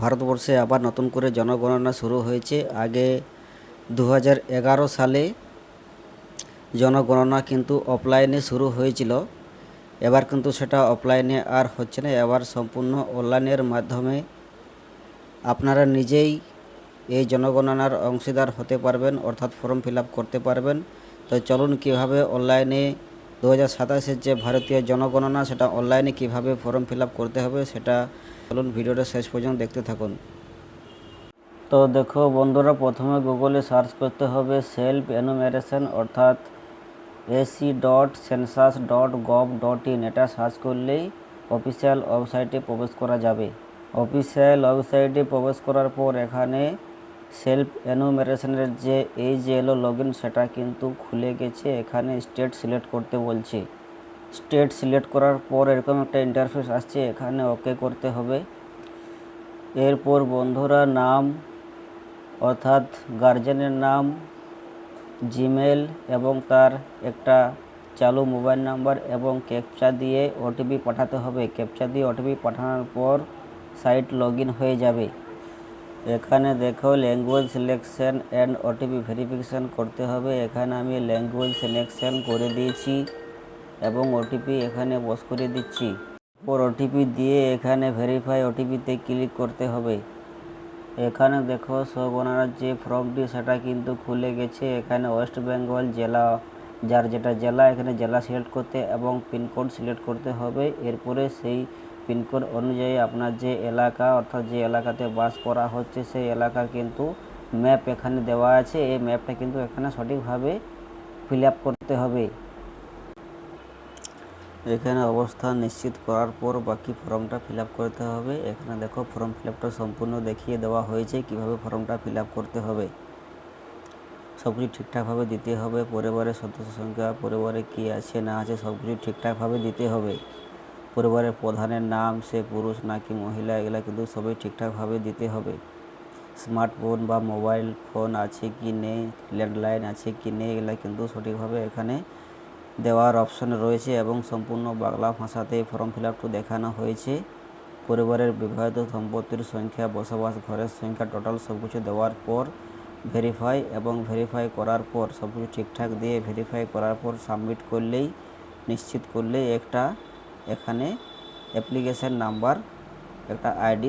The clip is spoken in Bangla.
ভারতবর্ষে আবার নতুন করে জনগণনা শুরু হয়েছে। আগে 2011 সালে জনগণনা কিন্তু অফলাইনে শুরু হয়েছিল। এবার কিন্তু সেটা অফলাইনে আর হচ্ছে না, এবার সম্পূর্ণ অনলাইনের মাধ্যমে আপনারা নিজেই এই জনগণনার অংশীদার হতে পারবেন, অর্থাৎ ফর্ম ফিল আপ করতে পারবেন। তো চলুন কীভাবে অনলাইনে 2027-এর যে ভারতীয় জনগণনা সেটা অনলাইনে কিভাবে ফর্ম ফিল আপ করতে হবে সেটা চলুন ভিডিওটা শেষ পর্যন্ত দেখতে থাকুন। তো দেখো বন্ধুরা, প্রথমে গুগলে সার্চ করতে হবে সেলফ এনুমেরেশন অর্থাৎ ac.census.gov.in। এটা সার্চ করলেই অফিসিয়াল ওয়েবসাইটে প্রবেশ করা যাবে। অফিসিয়াল ওয়েবসাইটে প্রবেশ করার পর এখানে সেলফ এনুমেরেশনের যে এই যে এলো লগইন সেটা কিন্তু খুলে গেছে। এখানে স্টেট সিলেক্ট করতে বলছে। স্টেট সিলেক্ট করার পর এরকম একটা ইন্টারফেস আসছে, এখানে ওকে করতে হবে। এরপর বন্ধুরা নাম অর্থাৎ গার্জেনের নাম, জিমেল এবং তার একটা চালু মোবাইল নাম্বার এবং ক্যাপচা দিয়ে ওটিপি পাঠাতে হবে। ক্যাপচা দিয়ে ওটিপি পাঠানোর পর সাইট লগ ইন হয়ে যাবে। এখানে দেখো language selection and OTP verification করতে হবে। এখানে আমি ল্যাঙ্গুয়েজ সিলেকশন করে দিয়েছি এবং ওটিপি এখানে বস করে দিচ্ছি। পর ওটিপি দিয়ে এখানে ভেরিফাই ওটিপিতে ক্লিক করতে হবে। এখানে দেখো জনগণনার যে ফর্মটি সেটা কিন্তু খুলে গেছে। এখানে ওয়েস্ট বেঙ্গল জেলা, যার যেটা জেলা এখানে জেলা সিলেক্ট করতে এবং পিনকোড সিলেক্ট করতে হবে। এরপরে সেই পিনকোড অনুযায়ী আপনার যে এলাকা অর্থাৎ যে এলাকাতে বাস করা হচ্ছে সেই এলাকার কিন্তু ম্যাপ এখানে দেওয়া আছে। এই ম্যাপটা কিন্তু এখানে সঠিকভাবে ফিল আপ করতে হবে। এখানে অবস্থান নিশ্চিত করার পর বাকি ফর্মটা ফিল আপ করতে হবে। এখানে দেখো ফর্ম ফিল আপটা সম্পূর্ণ দেখিয়ে দেওয়া হয়েছে কিভাবে ফর্মটা ফিল আপ করতে হবে। সব কিছু ঠিকঠাকভাবে দিতে হবে। পরিবারের সদস্য সংখ্যা, পরিবারে কী আছে না আছে সব কিছু ঠিকঠাকভাবে দিতে হবে। পরিবারের প্রধানের নাম, সে পুরুষ নাকি মহিলা, এগুলো কিন্তু সবই ঠিকঠাকভাবে দিতে হবে। স্মার্টফোন বা মোবাইল ফোন আছে কি নেই, ল্যান্ডলাইন আছে কি নেই, এগুলো কিন্তু সঠিকভাবে এখানে দেওয়ার অপশন রয়েছে এবং সম্পূর্ণ বাংলা ভাষাতে ফর্ম ফিল আপটি দেখানো হয়েছে। পরিবারের বিবাহিত সম্পত্তির সংখ্যা, বসবাস ঘরের সংখ্যা, টোটাল সব কিছু দেওয়ার পর ভেরিফাই করার পর সব কিছু ঠিকঠাক দিয়ে ভেরিফাই করার পর সাবমিট করলেই, নিশ্চিত করলেই একটা এখানে অ্যাপ্লিকেশান নাম্বার, একটা আইডি